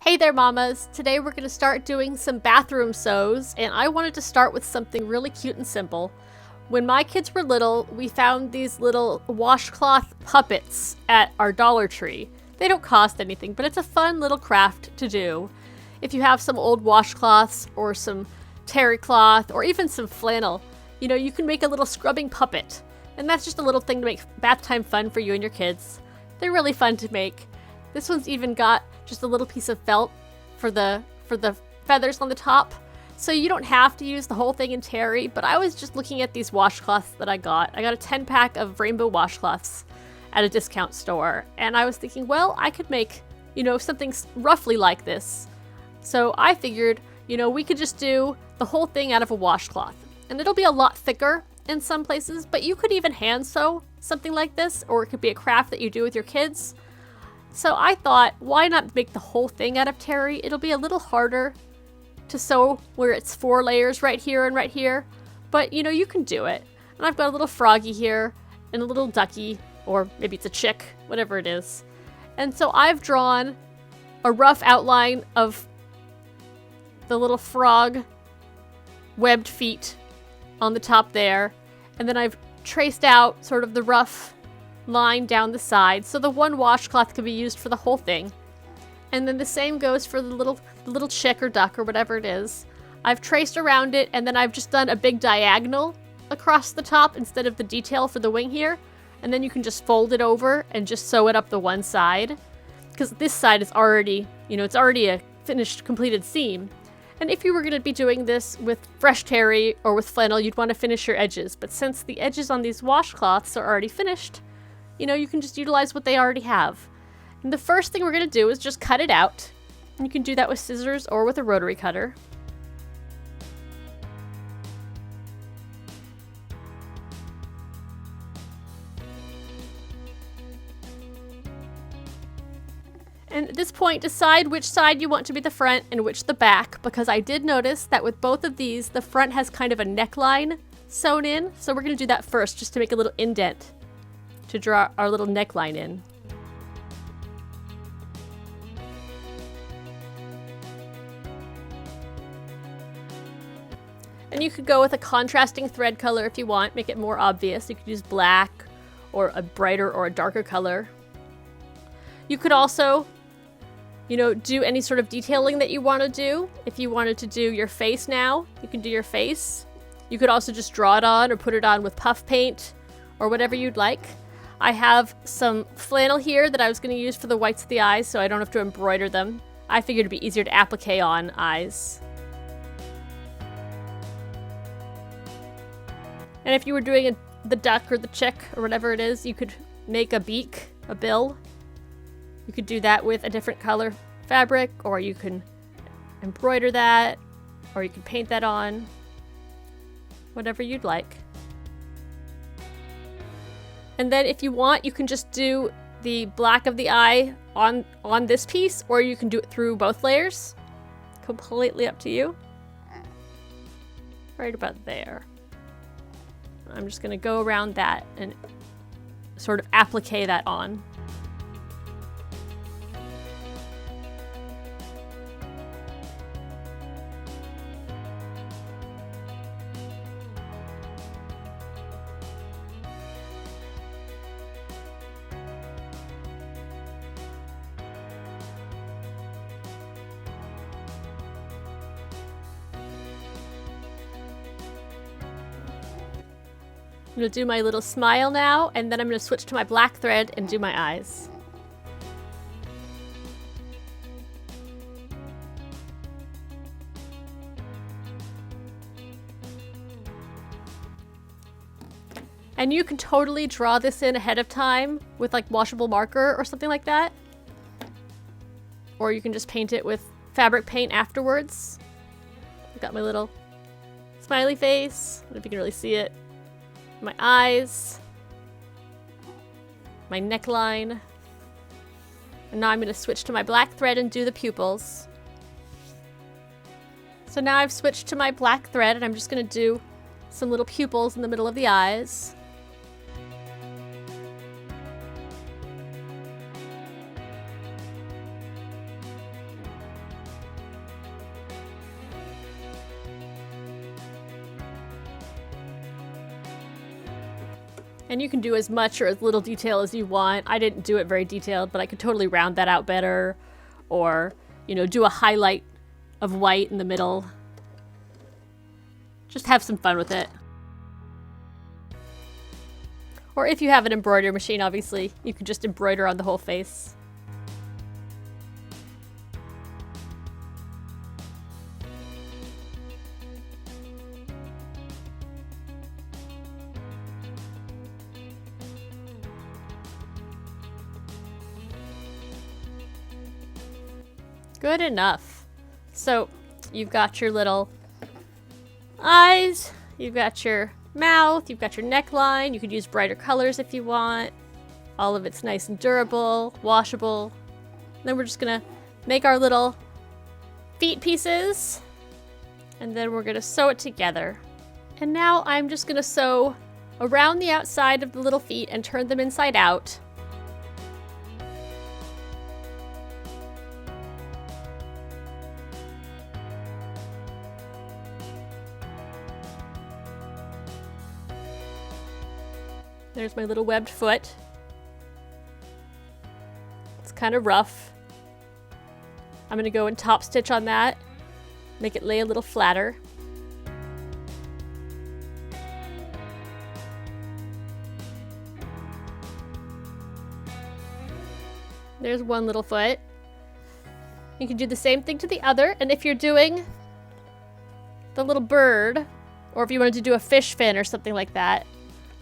Hey there mamas! Today we're going to start doing some bathroom sews, and I wanted to start with something really cute and simple. When my kids were little, we found these little washcloth puppets at our Dollar Tree. They don't cost anything, but it's a fun little craft to do. If you have some old washcloths or some terry cloth or even some flannel, you can make a little scrubbing puppet. And that's just a little thing to make bath time fun for you and your kids. They're really fun to make. This one's even got just a little piece of felt for the feathers on the top. So you don't have to use the whole thing in terry, but I was just looking at these washcloths that I got. I got a 10-pack of rainbow washcloths at a discount store, and I was thinking, well, I could make, something roughly like this. So I figured, we could just do the whole thing out of a washcloth. And it'll be a lot thicker in some places, but you could even hand sew something like this, or it could be a craft that you do with your kids. So I thought, why not make the whole thing out of terry? It'll be a little harder to sew where it's 4 layers right here and right here, but you can do it. And I've got a little froggy here and a little ducky, or maybe it's a chick, whatever it is. And so I've drawn a rough outline of the little frog webbed feet on the top there, and then I've traced out sort of the rough line down the side, so the one washcloth can be used for the whole thing. And then the same goes for the little chick or duck or whatever it is. I've traced around it, and then I've just done a big diagonal across the top instead of the detail for the wing here. And then you can just fold it over and just sew it up the one side, because this side is already, it's already a finished, completed seam. And if you were going to be doing this with fresh terry or with flannel, you'd want to finish your edges. But since the edges on these washcloths are already finished, you can just utilize what they already have. And the first thing we're going to do is just cut it out. And you can do that with scissors or with a rotary cutter. And at this point, decide which side you want to be the front and which the back, because I did notice that with both of these, the front has kind of a neckline sewn in. So we're going to do that first, just to make a little indent to draw our little neckline in. And you could go with a contrasting thread color if you want, make it more obvious. You could use black or a brighter or a darker color. You could also, do any sort of detailing that you want to do. If you wanted to do your face now, you can do your face. You could also just draw it on or put it on with puff paint or whatever you'd like. I have some flannel here that I was going to use for the whites of the eyes, so I don't have to embroider them. I figured it'd be easier to applique on eyes. And if you were doing the duck or the chick or whatever it is, you could make a beak, a bill. You could do that with a different color fabric, or you can embroider that, or you can paint that on. Whatever you'd like. And then if you want, you can just do the black of the eye on this piece, or you can do it through both layers. Completely up to you. Right about there. I'm just going to go around that and sort of applique that on. I'm going to do my little smile now, and then I'm going to switch to my black thread and do my eyes. And you can totally draw this in ahead of time with like washable marker or something like that. Or you can just paint it with fabric paint afterwards. I've got my little smiley face. I don't know if you can really see it. My eyes, my neckline, and now I'm going to switch to my black thread and do the pupils. So now I've switched to my black thread, and I'm just going to do some little pupils in the middle of the eyes. And you can do as much or as little detail as you want. I didn't do it very detailed, but I could totally round that out better. Or, you know, do a highlight of white in the middle. Just have some fun with it. Or if you have an embroidery machine, obviously, you can just embroider on the whole face. Good enough. So, you've got your little eyes, you've got your mouth, you've got your neckline. You could use brighter colors if you want. All of it's nice and durable, washable. Then we're just gonna make our little feet pieces, and then we're gonna sew it together. And now I'm just gonna sew around the outside of the little feet and turn them inside out. There's my little webbed foot. It's kind of rough. I'm gonna go and top stitch on that, make it lay a little flatter. There's one little foot. You can do the same thing to the other, and if you're doing the little bird, or if you wanted to do a fish fin or something like that,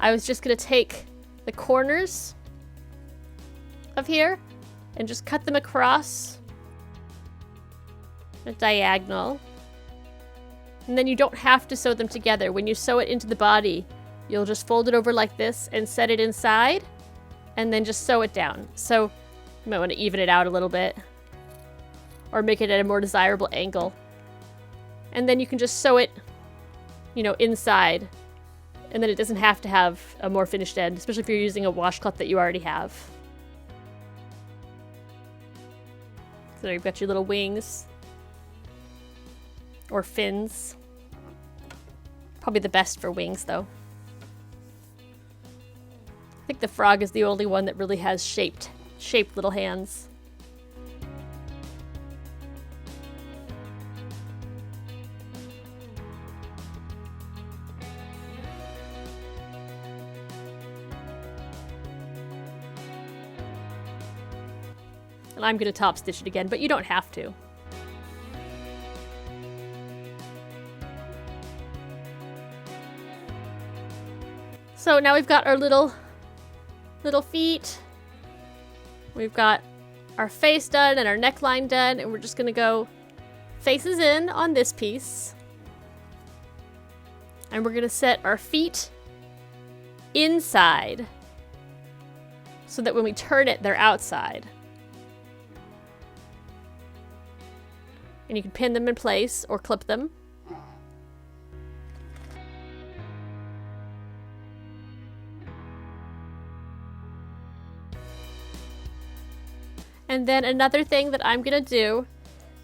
I was just gonna take the corners of here and just cut them across a diagonal. And then you don't have to sew them together. When you sew it into the body, you'll just fold it over like this and set it inside and then just sew it down. So you might want to even it out a little bit or make it at a more desirable angle. And then you can just sew it, you know, inside. And then it doesn't have to have a more finished end, especially if you're using a washcloth that you already have. So there you've got your little wings. Or fins. Probably the best for wings, though. I think the frog is the only one that really has shaped little hands. And I'm going to top stitch it again, but you don't have to. So now we've got our little feet. We've got our face done and our neckline done, and we're just going to go faces in on this piece. And we're going to set our feet inside so that when we turn it, they're outside. And you can pin them in place or clip them. And then another thing that I'm gonna do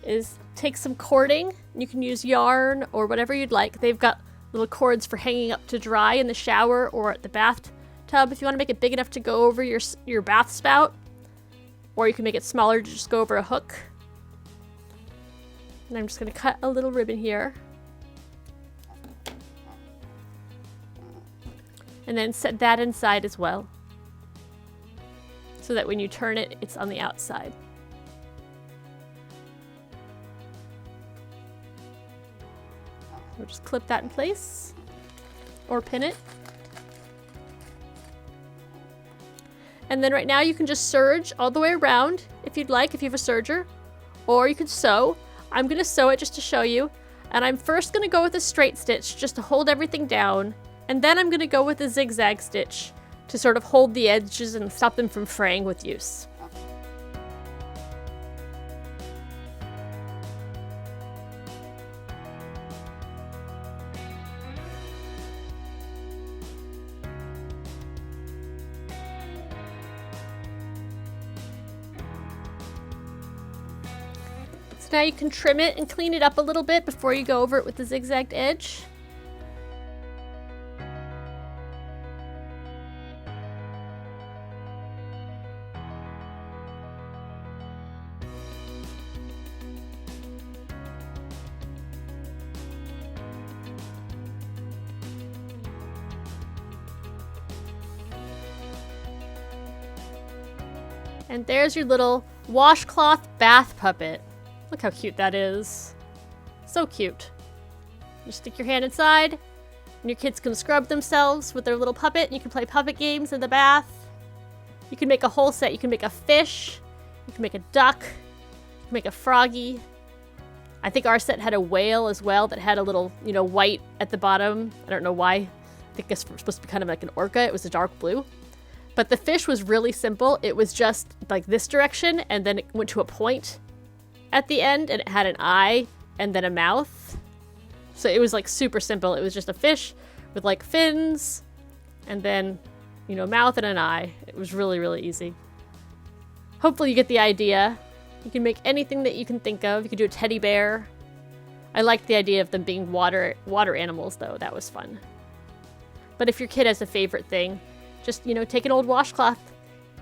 is take some cording. You can use yarn or whatever you'd like. They've got little cords for hanging up to dry in the shower or at the bathtub. If you want to make it big enough to go over your bath spout, or you can make it smaller to just go over a hook. And I'm just going to cut a little ribbon here. And then set that inside as well. So that when you turn it, it's on the outside. We'll just clip that in place. Or pin it. And then right now you can just serge all the way around if you'd like, if you have a serger. Or you could sew. I'm going to sew it just to show you, and I'm first going to go with a straight stitch just to hold everything down, and then I'm going to go with a zigzag stitch to sort of hold the edges and stop them from fraying with use. So now you can trim it and clean it up a little bit before you go over it with the zigzagged edge. And there's your little washcloth bath puppet. Look how cute that is. So cute. You stick your hand inside, and your kids can scrub themselves with their little puppet, and you can play puppet games in the bath. You can make a whole set. You can make a fish. You can make a duck. You can make a froggy. I think our set had a whale as well that had a little, you know, white at the bottom. I don't know why. I think it's supposed to be kind of like an orca. It was a dark blue. But the fish was really simple. It was just like this direction, and then it went to a point at the end, and it had an eye and then a mouth. So it was like super simple. It was just a fish with like fins and then, you know, mouth and an eye. It was really, really easy. Hopefully you get the idea. You can make anything that you can think of. You can do a teddy bear. I liked the idea of them being water animals, though. That was fun. But if your kid has a favorite thing, just, you know, take an old washcloth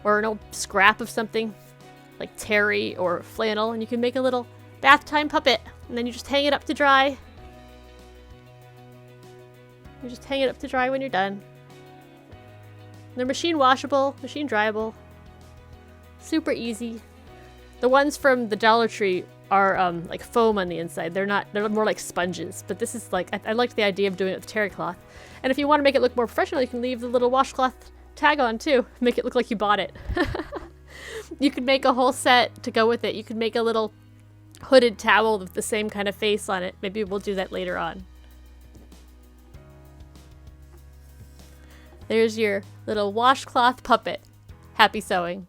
or an old scrap of something like terry or flannel, and you can make a little bath time puppet, and then you just hang it up to dry. You just hang it up to dry when you're done. They're machine washable, machine dryable. Super easy. The ones from the Dollar Tree are like foam on the inside. They're more like sponges, but this is like, I liked the idea of doing it with terry cloth. And if you want to make it look more professional, you can leave the little washcloth tag on too. Make it look like you bought it. You could make a whole set to go with it. You could make a little hooded towel with the same kind of face on it. Maybe we'll do that later on. There's your little washcloth puppet. Happy sewing.